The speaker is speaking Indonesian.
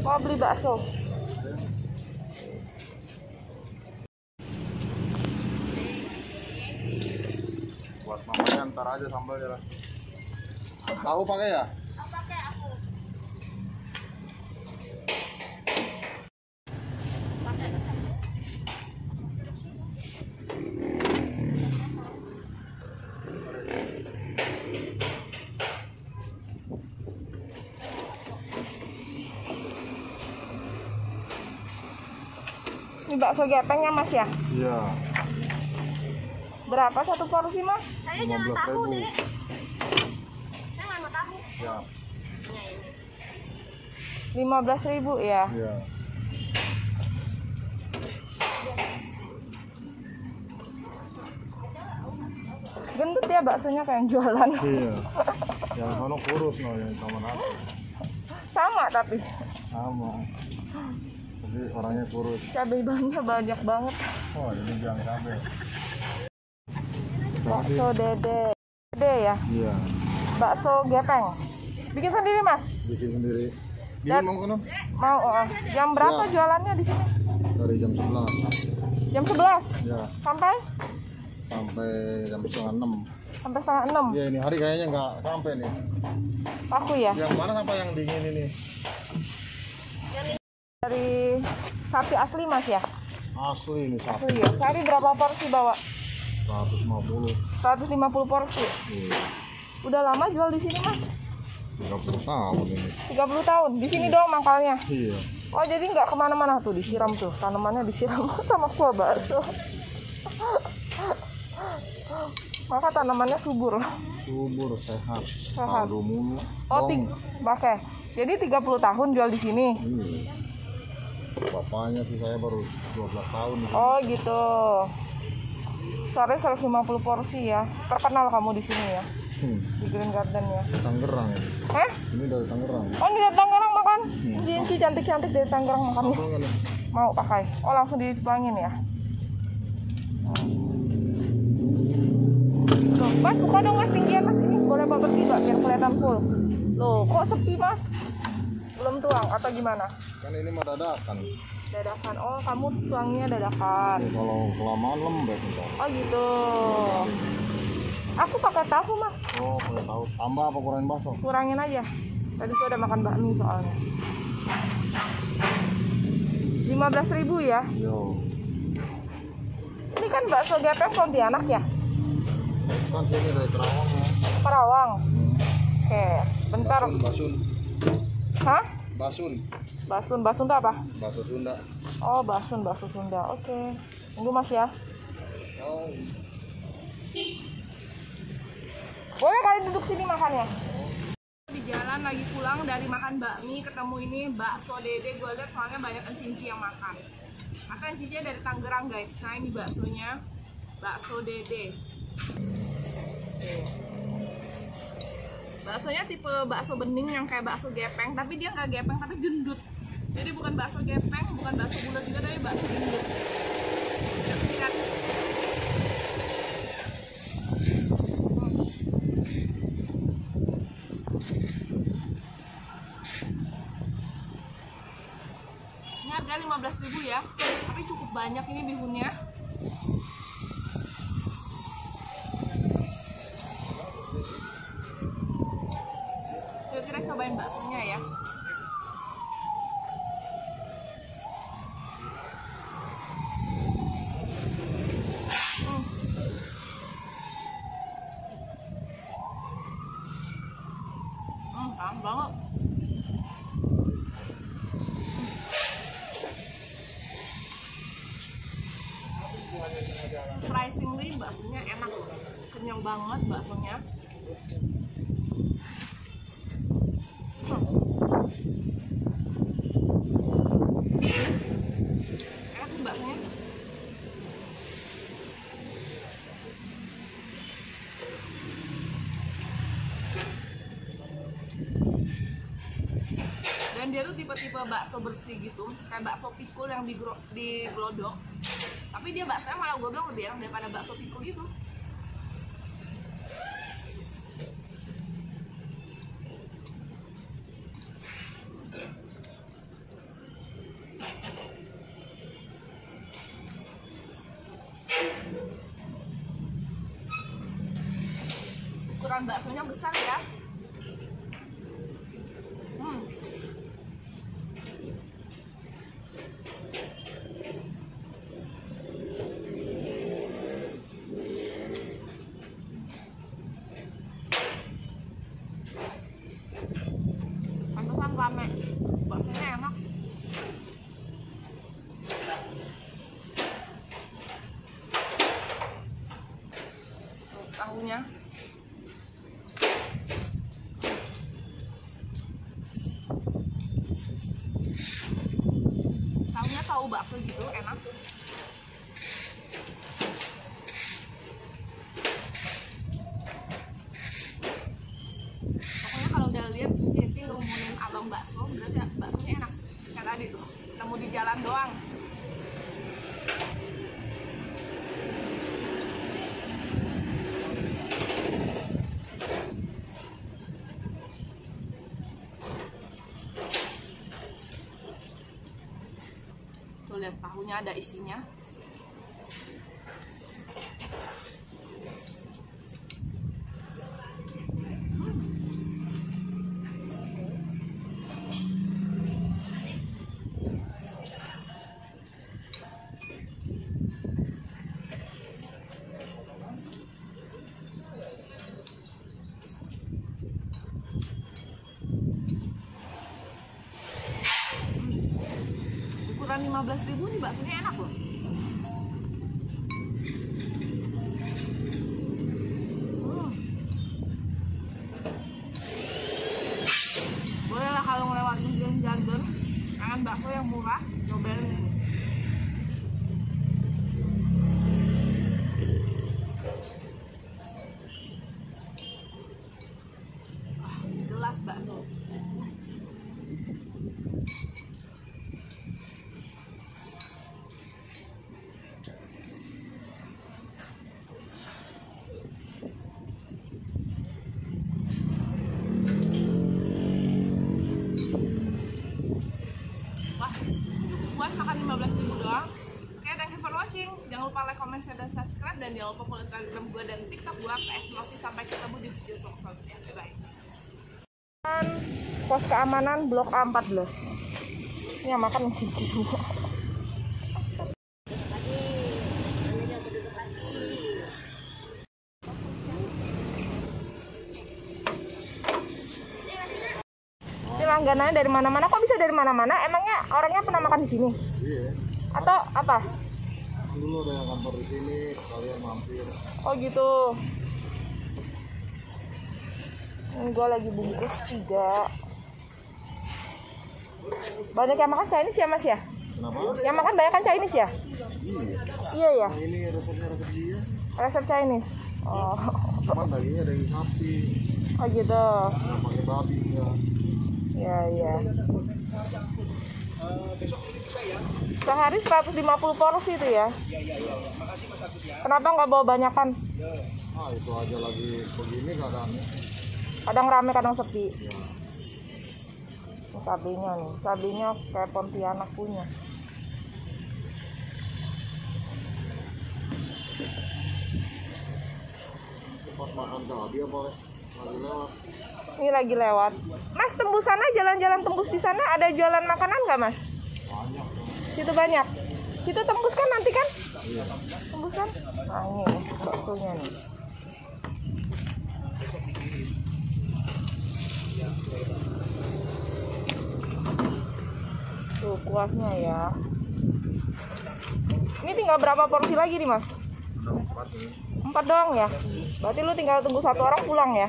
Mau beli bakso. Buat mamanya ntar aja sambalnya lah. Tahu pakai ya? Pakai aku. Ini bakso gepengnya Mas ya? Iya. Berapa satu porsi Mas? Saya jangan tahu deh. Saya nggak mau tahu. Ya. 15.000 ya? Iya. Gendut ya baksonya kayak yang jualan. Iya. Yang sono kurus no, yang sama aku. Sama tapi Sama. Tapi orangnya kurus. cabai banyak banget. Oh, ini jangan cabai. Bakso dede. Dede ya? Iya. Bakso gepeng. Bikin sendiri Mas? Bikin sendiri. Dan- Bikin mau kono? Mau. Jam berapa Ya. jualannya di sini? Dari jam 11. Jam 11 Ya. sampai Jam setengah 6. sampai setengah 6. Ya ini hari kayaknya nggak sampai nih. Aku ya. Yang mana sampai yang dingin ini? Dari sapi asli Mas ya? Asli ini Asli sapi. ya. Sehari berapa porsi bawa? 150. 150 porsi. Iya. Udah lama jual di sini Mas? 30 tahun ini. 30 tahun. Di sini doang mangkalnya. Iya. Oh jadi nggak kemana-mana tuh, disiram tuh, tanamannya disiram sama kuah bakso. Maka tanamannya subur. Subur, sehat. Sehat. Kaldu mulu. Oh, pakai. Jadi 30 tahun jual di sini. Iya. Bapaknya sih saya baru 12 tahun. Oh gitu. Sehari 150 porsi ya. Terkenal kamu di sini ya, di Green Garden ya. Tangerang ini. Hah? Ini dari Tangerang. Oh ini dari Tangerang makan? Jinci cantik-cantik dari Tangerang makannya. Apa nih? Mau pakai? Oh langsung dituangin ya. Loh, Mas buka dong Mas tinggian Mas, ini boleh bawa bertiga biar kelihatan full. Loh kok sepi Mas? Belum tuang atau gimana? Kan ini mah dadakan. Dadakan. Oh kamu tuangnya dadakan. Ini kalau kelamaan lembek ntar. Oh gitu. Aku pakai tahu Mas, Oh, boleh tahu. Tambah apa kurangin bakso? kurangin aja. Tadi saya udah makan bakmi soalnya. 15.000 ya. Yo. Ini kan bakso gepeng Pontianak ya? Kan sini dari Kerawang ya. Karawang. Oke, bentar. Basun. Hah? Basun. Basun itu apa? Bakso Sunda. Oh, bakso Sunda. Oke. Tunggu Mas ya. Oh. Boleh kali duduk sini makannya. Di jalan lagi pulang dari makan bakmi, ketemu ini bakso dede. Gue lihat soalnya banyak encinci yang makan. Maka encincinya dari Tangerang guys. Nah ini baksonya, bakso dede. Baksonya tipe bakso bening yang kayak bakso gepeng, tapi dia nggak gepeng tapi gendut. Jadi bukan bakso gepeng, bukan bakso bulat juga, tapi bakso gendut. Lihat. Ini harga 15.000 ya, tapi cukup banyak ini bihunnya. Kira-kira cobain baksonya ya. Tahan banget. Surprisingly baksonya enak, kenyang banget baksonya. Enak nih baksonya. Dan dia tuh tipe-tipe bakso bersih gitu, kayak bakso pikul yang diglodok. Tapi dia baksonya malah gue bilang lebih enak daripada bakso pikul gitu. ukuran baksonya besar ya. Pantesan rame, baksonya enak. Tahunya tahu bakso gitu enak. Pokoknya kalau udah lihat Jeti ngerumunin abang bakso berarti baksonya enak. Kayak tadi tuh ketemu di jalan doang. Tuh lihat tahunya ada isinya. Ukuran 15.000 nih baksonya enak loh. Boleh lah kalau ngelewatin Jargon, kangen bakso yang murah, cobain ini. Gelas bakso. Puas makan 15.000 doang. Oke, thank you for watching. Jangan lupa like, comment, share, dan subscribe. Dan jangan lupa follow Instagram gue dan TikTok gue @esmosi. Sampai ketemu di video selanjutnya. Bye-bye. Pos keamanan Blok A14. Ini yang makan cici semua. Langganannya dari mana-mana. Kok bisa dari mana-mana? Emangnya orangnya pernah makan di sini? Iya. Atau apa? Dulu ada yang kantor di sini, kalian mampir. Oh gitu. Ini gue lagi bungkus 3. Banyak yang makan Chinese ya Mas ya? Kenapa? Yang makan banyak kan Chinese ya? Iya. Iya ya. Nah, ini resepnya resep dia. Resep Chinese. Oh. Cuman dagingnya daging sapi. Oh gitu. Nggak pakai babi ya. Iya. Sehari 150 porsi itu ya? Kenapa nggak bawa banyakan? Ah, itu aja lagi begini keadaannya. Kadang rame, kadang sepi. Ya. Ini cabenya nih, cabenya kayak Pontianak punya. Pas makan cabai apa lagi lewat? Ini lagi lewat. Mas, tembus sana, jalan-jalan tembus di sana ada jualan makanan nggak Mas? Banyak. Situ banyak. Situ tembus kan nanti kan? Iya. Tembus kan? Nah ini baksonya nih. Tuh kuahnya ya. Ini tinggal berapa porsi lagi nih Mas? 4 nih. 4 doang ya? Berarti lu tinggal tunggu 1 orang pulang ya?